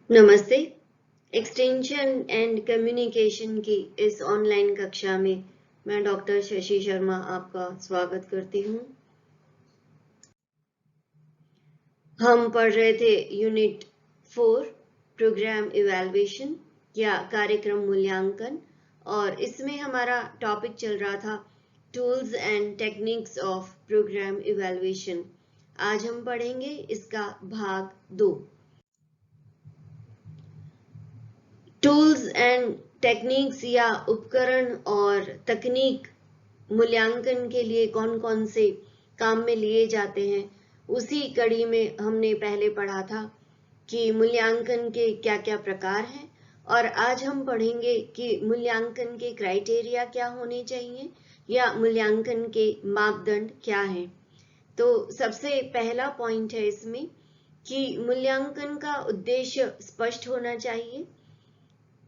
नमस्ते। Extension and communication की इस ऑनलाइन कक्षा में मैं डॉक्टर शशि शर्मा आपका स्वागत करती हूँ। हम पढ़ रहे थे यूनिट 4 प्रोग्राम इवैल्यूएशन या कार्यक्रम मूल्यांकन, और इसमें हमारा टॉपिक चल रहा था tools and techniques of program evaluation. आज हम पढ़ेंगे इसका भाग 2। टूल्स एंड टेक्निक्स या उपकरण और तकनीक मूल्यांकन के लिए कौन कौन से काम में लिए जाते हैं, उसी कड़ी में हमने पहले पढ़ा था कि मूल्यांकन के क्या क्या प्रकार हैं। और आज हम पढ़ेंगे कि मूल्यांकन के क्राइटेरिया क्या होने चाहिए या मूल्यांकन के मापदंड क्या हैं। तो सबसे पहला पॉइंट है इसमें कि मूल्यांकन का उद्देश्य स्पष्ट होना चाहिए,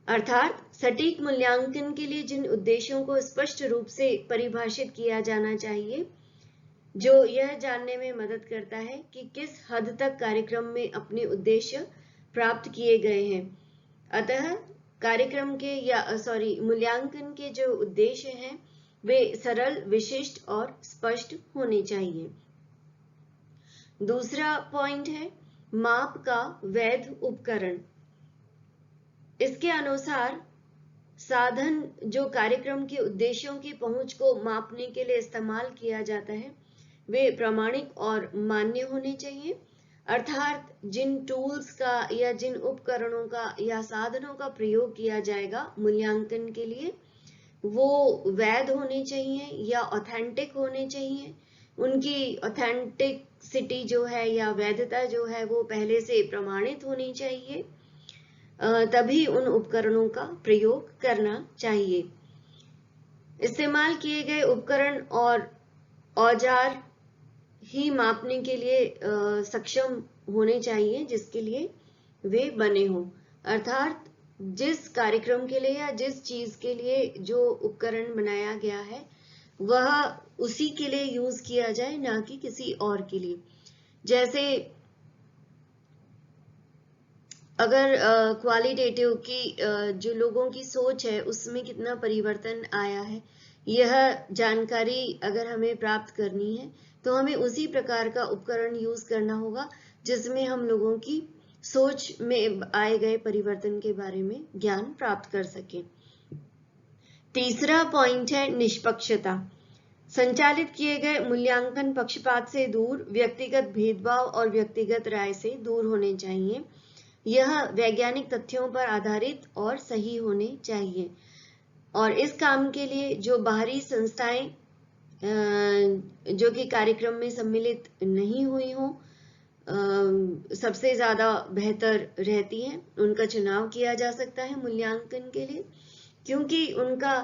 अर्थात सटीक मूल्यांकन के लिए जिन उद्देश्यों को स्पष्ट रूप से परिभाषित किया जाना चाहिए, जो यह जानने में मदद करता है कि किस हद तक कार्यक्रम में अपने उद्देश्य प्राप्त किए गए हैं। अतः कार्यक्रम के मूल्यांकन के जो उद्देश्य हैं वे सरल, विशिष्ट और स्पष्ट होने चाहिए। दूसरा पॉइंट है माप का वैध उपकरण। इसके अनुसार साधन जो कार्यक्रम के उद्देश्यों की पहुंच को मापने के लिए इस्तेमाल किया जाता है वे प्रामाणिक और मान्य होने चाहिए, अर्थात जिन टूल्स का या जिन उपकरणों का या साधनों का प्रयोग किया जाएगा मूल्यांकन के लिए वो वैध होने चाहिए या ऑथेंटिक होने चाहिए। उनकी ऑथेंटिसिटी जो है या वैधता जो है वो पहले से प्रमाणित होनी चाहिए, तभी उन उपकरणों का प्रयोग करना चाहिए। इस्तेमाल किए गए उपकरण और औजार ही मापने के लिए सक्षम होने चाहिए जिसके लिए वे बने हों, अर्थात जिस कार्यक्रम के लिए या जिस चीज के लिए जो उपकरण बनाया गया है वह उसी के लिए यूज किया जाए, ना कि किसी और के लिए। जैसे अगर क्वालिटेटिव की जो लोगों की सोच है उसमें कितना परिवर्तन आया है, यह जानकारी अगर हमें प्राप्त करनी है तो हमें उसी प्रकार का उपकरण यूज करना होगा जिसमें हम लोगों की सोच में आए गए परिवर्तन के बारे में ज्ञान प्राप्त कर सकें। तीसरा पॉइंट है निष्पक्षता। संचालित किए गए मूल्यांकन पक्षपात से दूर, व्यक्तिगत भेदभाव और व्यक्तिगत राय से दूर होने चाहिए। यह वैज्ञानिक तथ्यों पर आधारित और सही होने चाहिए, और इस काम के लिए जो बाहरी संस्थाएं जो कि कार्यक्रम में सम्मिलित नहीं हुई हों सबसे ज्यादा बेहतर रहती हैं, उनका चुनाव किया जा सकता है मूल्यांकन के लिए, क्योंकि उनका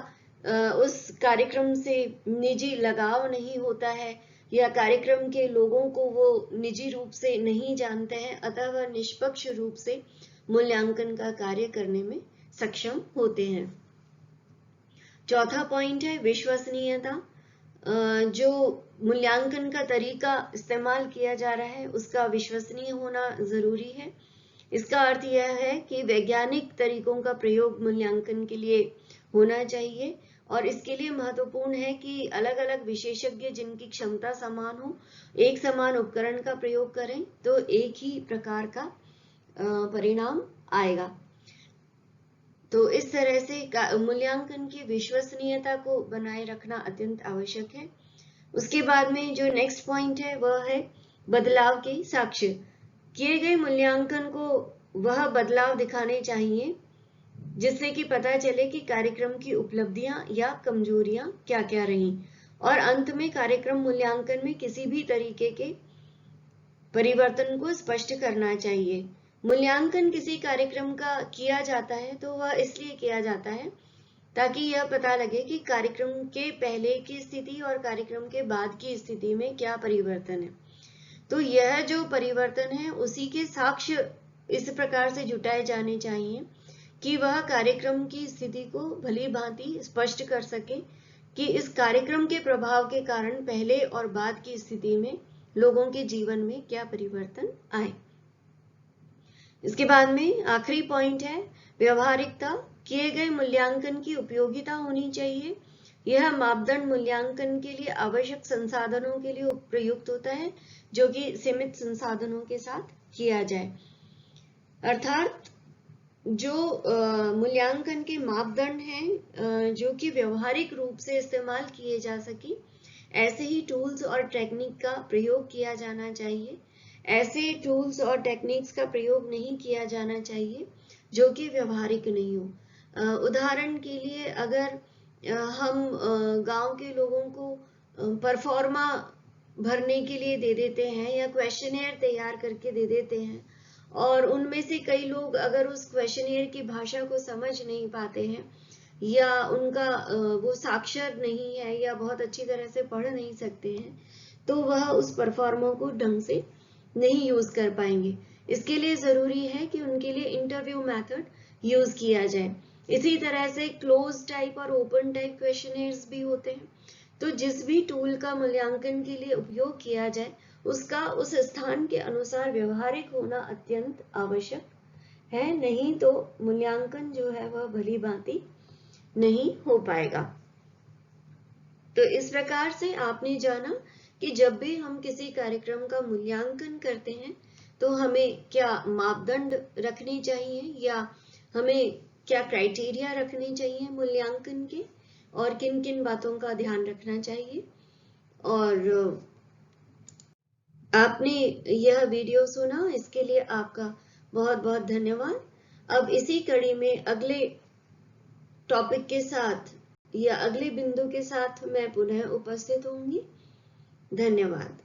उस कार्यक्रम से निजी लगाव नहीं होता है या कार्यक्रम के लोगों को वो निजी रूप से नहीं जानते हैं, अतः वह निष्पक्ष रूप से मूल्यांकन का कार्य करने में सक्षम होते हैं। चौथा पॉइंट है विश्वसनीयता। जो मूल्यांकन का तरीका इस्तेमाल किया जा रहा है उसका विश्वसनीय होना जरूरी है। इसका अर्थ यह है कि वैज्ञानिक तरीकों का प्रयोग मूल्यांकन के लिए होना चाहिए, और इसके लिए महत्वपूर्ण है कि अलग अलग विशेषज्ञ जिनकी क्षमता समान हो एक समान उपकरण का प्रयोग करें तो एक ही प्रकार का परिणाम आएगा। तो इस तरह से मूल्यांकन की विश्वसनीयता को बनाए रखना अत्यंत आवश्यक है। उसके बाद में जो नेक्स्ट पॉइंट है वह है बदलाव के साक्ष्य। किए गए मूल्यांकन को वह बदलाव दिखाने चाहिए जिससे कि पता चले कि कार्यक्रम की उपलब्धियां या कमजोरियां क्या क्या रहीं, और अंत में कार्यक्रम मूल्यांकन में किसी भी तरीके के परिवर्तन को स्पष्ट करना चाहिए। मूल्यांकन किसी कार्यक्रम का किया जाता है तो वह इसलिए किया जाता है ताकि यह पता लगे कि कार्यक्रम के पहले की स्थिति और कार्यक्रम के बाद की स्थिति में क्या परिवर्तन है। तो यह जो परिवर्तन है उसी के साक्ष्य इस प्रकार से जुटाए जाने चाहिए कि वह कार्यक्रम की स्थिति को भली भांति स्पष्ट कर सके कि इस कार्यक्रम के प्रभाव के कारण पहले और बाद की स्थिति में लोगों के जीवन में क्या परिवर्तन आए। इसके बाद में आखिरी पॉइंट है व्यवहारिकता। किए गए मूल्यांकन की उपयोगिता होनी चाहिए। यह मापदंड मूल्यांकन के लिए आवश्यक संसाधनों के लिए प्रयुक्त होता है, जो कि सीमित संसाधनों के साथ किया जाए। अर्थात जो मूल्यांकन के मापदंड हैं जो कि व्यवहारिक रूप से इस्तेमाल किए जा सके, ऐसे ही टूल्स और टेक्निक का प्रयोग किया जाना चाहिए। ऐसे टूल्स और टेक्निक्स का प्रयोग नहीं किया जाना चाहिए जो कि व्यवहारिक नहीं हो। उदाहरण के लिए अगर हम गांव के लोगों को परफॉर्मा भरने के लिए दे देते हैं या क्वेश्चनेयर तैयार करके दे देते हैं, और उनमें से कई लोग अगर उस क्वेश्चनेयर की भाषा को समझ नहीं पाते हैं या उनका वो साक्षर नहीं है या बहुत अच्छी तरह से पढ़ नहीं सकते हैं, तो वह उस परफॉर्मा को ढंग से नहीं यूज कर पाएंगे। इसके लिए जरूरी है कि उनके लिए इंटरव्यू मेथड यूज किया जाए। इसी तरह से क्लोज टाइप और ओपन टाइप क्वेश्चनेयर्स भी होते हैं। तो जिस भी टूल का मूल्यांकन के लिए उपयोग किया जाए उसका उस स्थान के अनुसार व्यवहारिक होना अत्यंत आवश्यक है, नहीं तो मूल्यांकन जो है वह भली भांति नहीं हो पाएगा। तो इस प्रकार से आपने जाना कि जब भी हम किसी कार्यक्रम का मूल्यांकन करते हैं तो हमें क्या मापदंड रखने चाहिए या हमें क्या क्राइटेरिया रखने चाहिए मूल्यांकन के, और किन किन बातों का ध्यान रखना चाहिए। और आपने यह वीडियो सुना, इसके लिए आपका बहुत बहुत धन्यवाद। अब इसी कड़ी में अगले टॉपिक के साथ या अगले बिंदु के साथ मैं पुनः उपस्थित होंगी। धन्यवाद।